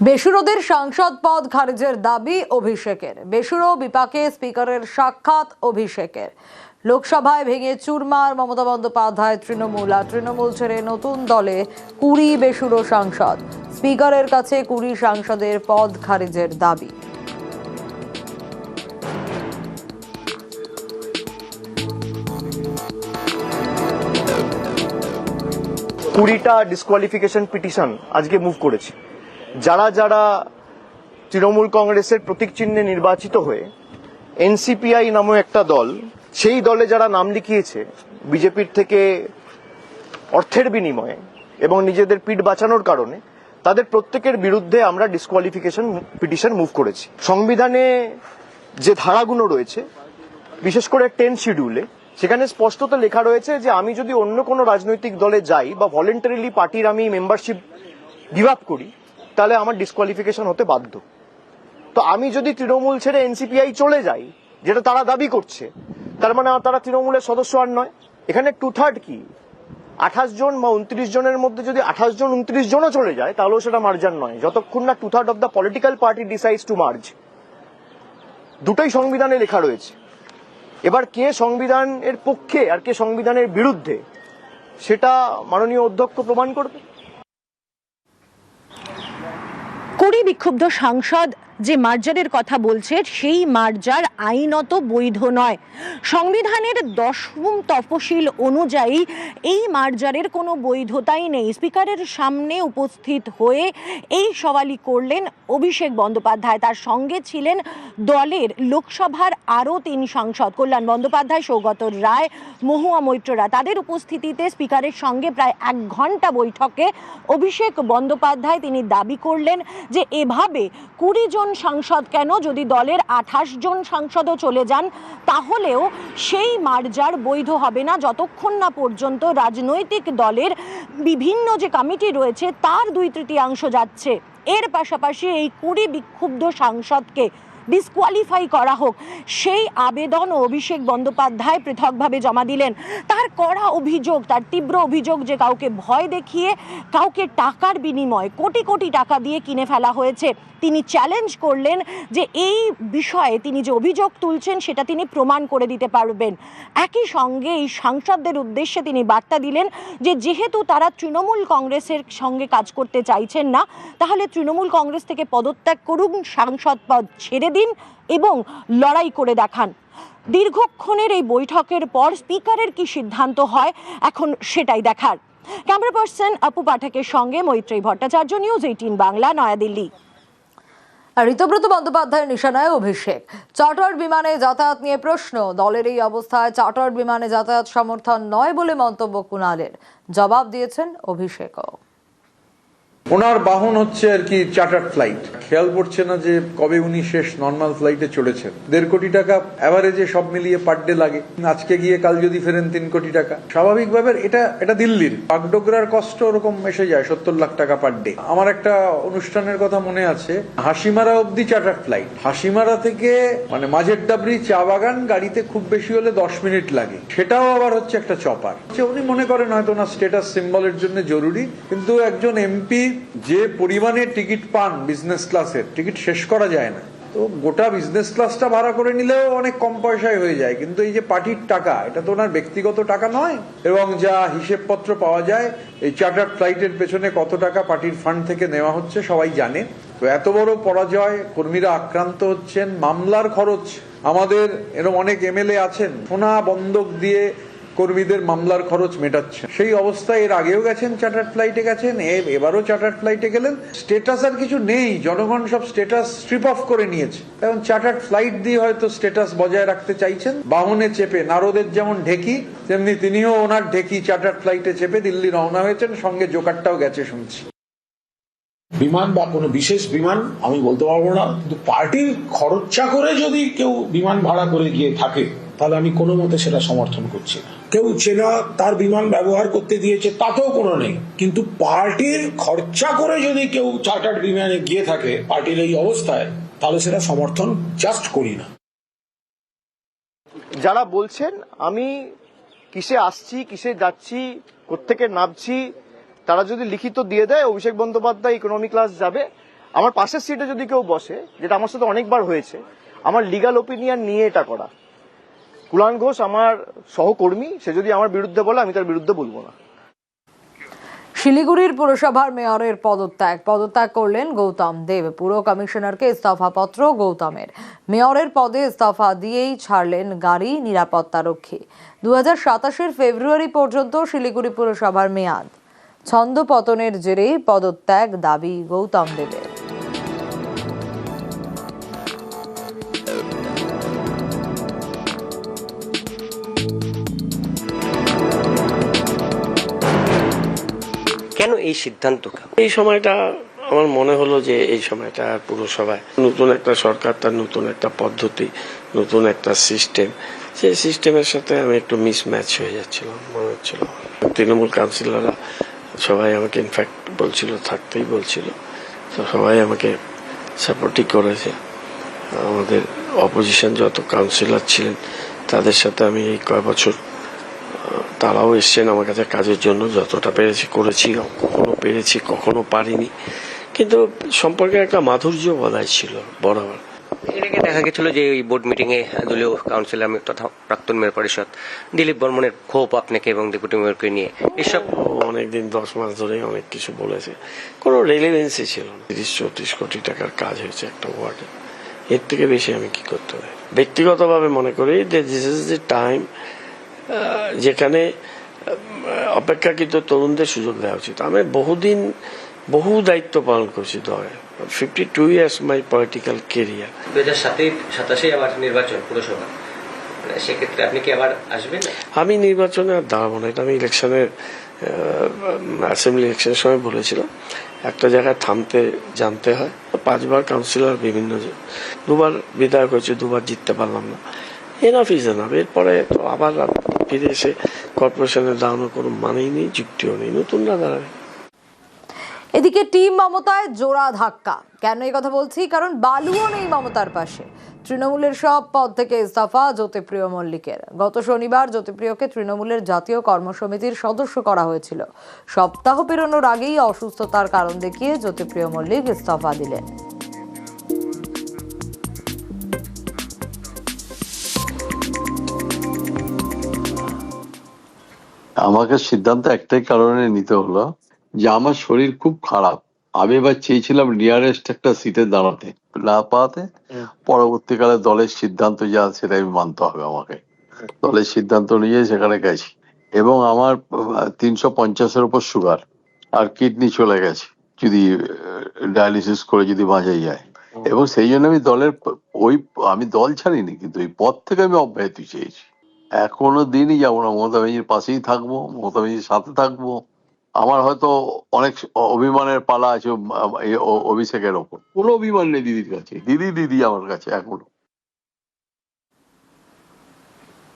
বেসুরোদের সাংসদ পদ খারিজের দাবি অভিষেকের। বেসুরো বিপাকে স্পিকারের সাক্ষাৎ অভিষেকের। লোকসভায় ভেঙে চুরমার মমতা বন্দ্যোপাধ্যায় তৃণমূল, আর তৃণমূল ছেড়ে নতুন দলে 20 বেসুরো সাংসদ। স্পিকারের কাছে 20 সাংসদের পদ খারিজের দাবি। কুড়িটা ডিসকোয়ালিফিকেশন পিটিশন আজকে মুভ করেছে। যারা যারা তৃণমূল কংগ্রেসের প্রতীক চিহ্নে নির্বাচিত হয়ে এনসিপিআই নামক একটা দল, সেই দলে যারা নাম লিখিয়েছে বিজেপির থেকে অর্থের বিনিময়ে এবং নিজেদের পিঠ বাঁচানোর কারণে, তাদের প্রত্যেকের বিরুদ্ধে আমরা ডিসকোয়ালিফিকেশন পিটিশন মুভ করেছি। সংবিধানে যে ধারাগুলো রয়েছে, বিশেষ করে 10 শিডিউলে, সেখানে স্পষ্টত লেখা রয়েছে যে আমি যদি অন্য কোনো রাজনৈতিক দলে যাই বা ভলেন্টারিলি পার্টির আমি মেম্বারশিপ গিভ আপ করি, তাহলে আমার ডিসকোয়ালিফিকেশন হতে বাধ্য। তো আমি যদি তৃণমূল ছেড়ে এনসিপিআই চলে যাই, যেটা তারা দাবি করছে, তার মানে তারা তৃণমূলের সদস্য আর নয়। এখানে 2/3 কি 28 জন বা 29 জনের মধ্যে যদি 28 জন 29 জনও চলে যায়, তাহলেও সেটা মার্জার নয়, যতক্ষণ না 2/3 of the political party decides two merge. দুটোই সংবিধানে লেখা রয়েছে। এবার কে সংবিধানের পক্ষে আর কে সংবিধানের বিরুদ্ধে, সেটা মাননীয় অধ্যক্ষ প্রমাণ করবে। 20 বিক্ষুব্ধ সাংসদ যে মার্জারের কথা বলছে, সেই মার্জার আইনত বৈধ নয়। সংবিধানের 10ম তফসিল অনুযায়ী এই মার্জারের কোনো বৈধতাই নেই। স্পিকারের সামনে উপস্থিত হয়ে এই সওয়ালই করলেন অভিষেক বন্দ্যোপাধ্যায়। তার সঙ্গে ছিলেন দলের লোকসভার আরও 3 সাংসদ, কল্যাণ বন্দ্যোপাধ্যায়, সৌগত রায়, মহুয়া মৈত্ররা। তাদের উপস্থিতিতে স্পিকারের সঙ্গে প্রায় 1 ঘন্টা বৈঠকে অভিষেক বন্দ্যোপাধ্যায় তিনি দাবি করলেন যে এভাবে 20 জন সাংসদ কেন, যদি দলের 28 জন সাংসদও চলে যান তাহলেও সেই মার্জার বৈধ হবে না, যতক্ষণ না পর্যন্ত রাজনৈতিক দলের বিভিন্ন যে কমিটি রয়েছে তার 2/3 যাচ্ছে। এর পাশাপাশি এই 20 বিক্ষুব্ধ সাংসদকে ডিসকোয়ালিফাই করা হোক, সেই আবেদন অভিষেক বন্দ্যোপাধ্যায় পৃথকভাবে জমা দিলেন। তার কড়া অভিযোগ, তার তীব্র অভিযোগ যে কাউকে ভয় দেখিয়ে, কাউকে টাকার বিনিময়ে কোটি কোটি টাকা দিয়ে কিনে ফেলা হয়েছে। তিনি চ্যালেঞ্জ করলেন যে এই বিষয়ে তিনি যে অভিযোগ তুলছেন সেটা তিনি প্রমাণ করে দিতে পারবেন। একই সঙ্গে এই সাংসদদের উদ্দেশ্যে তিনি বার্তা দিলেন যে যেহেতু তারা তৃণমূল কংগ্রেসের সঙ্গে কাজ করতে চাইছেন না, তাহলে তৃণমূল কংগ্রেস থেকে পদত্যাগ করুন, সাংসদ পদ ছেড়ে দিন এবং লড়াই করে দেখান। দীর্ঘক্ষণের এই বৈঠকের পর স্পিকারের কি সিদ্ধান্ত হয়, এখন সেটাই দেখার। ক্যামেরা পার্সন আপু পাঠকের সঙ্গে মৈত্রী ভট্টাচার্য, নিউজ 18 বাংলা, নয়াদিল্লি। ঋতব্রত বন্দ্যোপাধ্যায়ের নিশানায় অভিষেক। চার্টার্ড বিমানে যাতায়াত নিয়ে প্রশ্ন। দলের এই অবস্থায় চার্টার্ড বিমানে যাতায়াত সমর্থন নয় বলে মন্তব্য কুণালের। জবাব দিয়েছেন অভিষেকও। ওনার বাহন হচ্ছে আর কি চার্টার ফ্লাইট। খেয়াল পড়ছে না যে কবে উনি শেষ নর্মাল ফ্লাইটে চড়েছেন। 1.5 কোটি টাকা অ্যাভারেজে সব মিলিয়ে পার ডে লাগে। আজকে গিয়ে কাল যদি ফেরেন 3 কোটি টাকা। স্বাভাবিকভাবে এটা দিল্লির বাগডোগরার কষ্ট ওরকম এসে যায় 70 লাখ টাকা পার ডে। আমার একটা অনুষ্ঠানের কথা মনে আছে, হাসিমারা অব্দি চার্টার ফ্লাইট। হাসিমারা থেকে মানে মাঝের ডাবরি চা বাগান গাড়িতে খুব বেশি হলে 10 মিনিট লাগে। সেটাও আবার হচ্ছে একটা চপার। উনি মনে করেন হয়তো ওনার স্ট্যাটাস সিম্বলের জন্য জরুরি, কিন্তু একজন এমপি যে পরিমাণে টিকিট পান বিজনেস ক্লাসের, টিকিট শেষ করা যায় না। তো গোটা বিজনেস ক্লাসটা ভাড়া করে নিলেও অনেক কম পয়সায় হয়ে যায়, কিন্তু এই যে পার্টির টাকা, এটা তো ওনার ব্যক্তিগত টাকা নয়। এবং যা হিসেবপত্র পাওয়া যায়, এই চার্টার ফ্লাইটের পেছনে কত টাকা পার্টির ফান্ড থেকে নেওয়া হচ্ছে সবাই জানে। তো এত বড় পরাজয়, কর্মীরা আক্রান্ত হচ্ছেন, মামলার খরচ, আমাদের এরকম অনেক এমএলএ আছেন সোনা বন্ধক দিয়ে কর্মীদের মামলার খরচ মেটাচ্ছে। সেই অবস্থায় এর আগেও গেছেন, চার্টার্ড ফ্লাইটে গেছেন, এবারও চার্টার্ড ফ্লাইটে গেলেন। স্ট্যাটাস আর কিছু নেই, জনগণ সব স্ট্যাটাস স্ট্রিপ অফ করে নিয়েছে। এখন চার্টার্ড ফ্লাইট দিয়ে হয়তো স্ট্যাটাস বজায় রাখতে চাইছেন। বাহনে চেপে নারদের যেমন ঢেকি, তেমনি তিনিও ওনার ঢেকি চার্টার্ড ফ্লাইটে চেপে দিল্লি রওনা হয়েছেন, সঙ্গে জোকারটাও গেছে শুনছি। বিমান বা কোনো বিশেষ বিমান আমি বলতে পারবো না, কিন্তু পার্টির খরচা করে যদি কেউ বিমান ভাড়া করে গিয়ে থাকে, তাহলে আমি কোনো মতে সেটা সমর্থন করছি না। কেউ চেনা তার বিমান ব্যবহার করতে দিয়েছে, তাতেও কোনো নেই, কিন্তু পার্টির খরচা করে যদি কেউ চার্টার্ড বিমানে গিয়ে থাকে পার্টির এই অবস্থায়, তাহলে সেটা সমর্থন জাস্ট করি না। যারা বলছেন আমি কিসে আসছি, কিসে যাচ্ছি, কোত্থেকে নামছি, তারা যদি লিখিত দিয়ে দেয় অভিষেক বন্দ্যোপাধ্যায় ইকোনমি ক্লাস যাবে, আমার পাশের সিটে যদি কেউ বসে, যেটা আমার সাথে অনেকবার হয়েছে, আমার লিগাল ওপিনিয়ন নিয়ে এটা করা। কুলান ঘোষ আমার সহকর্মী, সে যদি আমার বিরুদ্ধে বলে আমি তার বিরুদ্ধে বলবো না। শিলিগুড়ির পুরসভার মেয়রের পদত্যাগ করলেন গৌতম দেব। পুর কমিশনারকে ইস্তফা পত্র গৌতমের। মেয়রের পদে ইস্তফা দিয়েই ছাড়লেন গাড়ি নিরাপত্তারক্ষী। 2027 ফেব্রুয়ারি পর্যন্ত শিলিগুড়ি পুরসভার মেয়াদ। ছন্দ পতনের জেরে পদত্যাগ দাবি গৌতম দেবের। কেন এই সিদ্ধান্ত? এই সময়টা আমার মনে হলো যে এই সময়টা পুরসভায় নতুন একটা সরকার, তার নতুন একটা পদ্ধতি, নতুন একটা সিস্টেম, সেই সিস্টেমের সাথে আমি একটু মিসম্যাচ হয়ে যাচ্ছিল মনে হচ্ছিল। তৃণমূল কাউন্সিলররা সবাই আমাকে ইনফ্যাক্ট বলছিল, থাকতেই বলছিল, তো সবাই আমাকে সাপোর্টই করেছে। আমাদের অপোজিশন যত কাউন্সিলর ছিলেন তাদের সাথে আমি এই কয়েক বছর, তারাও এসছেন আমার কাছে কাজের জন্য, যতটা পেরেছি করেছি, কখনো পেরেছি কখনো পারিনি, কিন্তু সম্পর্কে একটা মাধুর্য বজায় ছিল বরাবর। এর আগে দেখা গেছিল যে এই বোর্ড মিটিং এ দলীয় কাউন্সিলর তথা প্রাক্তন মেয়র পরিষদ দিলীপ বর্মনের ক্ষোভ আপনাকে এবং ডেপুটি মেয়রকে নিয়ে, এসব অনেকদিন 10 মাস ধরে অনেক কিছু বলেছে, কোনো রেলিভেন্সই ছিল না। 30-34 কোটি টাকার কাজ হয়েছে একটা ওয়ার্ডে, এর থেকে বেশি আমি কি করতে পারি? ব্যক্তিগতভাবে মনে করি যে দিস ইজ দ্য টাইম যেখানে অপেক্ষাকৃত তরুণদের সুযোগ দেওয়া উচিত। আমি বহু দায়িত্ব পালন করছি দলে। 52 years মাই পলিটিক্যাল কেরিয়ার। 2027 আবার নির্বাচন পুরসভা, সেক্ষেত্রে আপনি কি আবার আসবেন? আমি নির্বাচনে আর দাঁড়াবো না, এটা আমি ইলেকশনের অ্যাসেম্বলি ইলেকশনের সময় বলেছিলাম। একটা জায়গায় থামতে জানতে হয়। 5 বার কাউন্সিলর, বিভিন্ন 2বার বিধায়ক হয়েছে, 2বার জিততে পারলাম না। Enough is enough. এরপরে তো আবার ফিরে এসে কর্পোরেশনে দাঁড়ানোর কোনো মানেই নেই, যুক্তিও নেই, নতুনরা দাঁড়াবে। এদিকে টিম মমতায় জোড়া ধাক্কা। কেন এই কথা বলছি? কারণ বালুও নেই মমতার পাশে। তৃণমূলের সব পদ থেকে ইস্তফা জ্যোতিপ্রিয় মল্লিকের। গত শনিবার জ্যোতিপ্রিয়কে তৃণমূলের জাতীয় কর্মসমিতির সদস্য করা হয়েছিল। সপ্তাহ পেরোনোর আগেই অসুস্থতার কারণ দেখিয়ে জ্যোতিপ্রিয় মল্লিক ইস্তফা দিলেন। আমাকে সিদ্ধান্ত একটাই কারণে নিতে হলো যে আমার শরীর খুব খারাপ। আমি এবার চেয়েছিলাম নিয়ারেস্ট একটা সিটে দাঁড়াতে, না পাওয়াতে পরবর্তীকালে দলের সিদ্ধান্ত যা সেটা আমি মানতে হবে আমাকে। দলের সিদ্ধান্ত নিয়ে সেখানে গেছি এবং আমার 350-এর উপর সুগার আর কিডনি চলে গেছে যদি ডায়ালিসিস করে যদি বাঁচাই যায়। এবং সেই জন্য আমি আমি দল ছাড়িনি, কিন্তু এই পদ থেকে আমি অব্যাহতি চেয়েছি। কোনো দিনই যাবো না, মমতা ব্যানার্জির পাশেই থাকবো, মমতা ব্যানার্জির সাথে থাকবো। আমার হয়তো অনেক অভিমানের পালা আছে এই অভিষেকের ওপর, কোনো অভিমান নেই দিদির কাছে। দিদি আমার কাছে এখনো।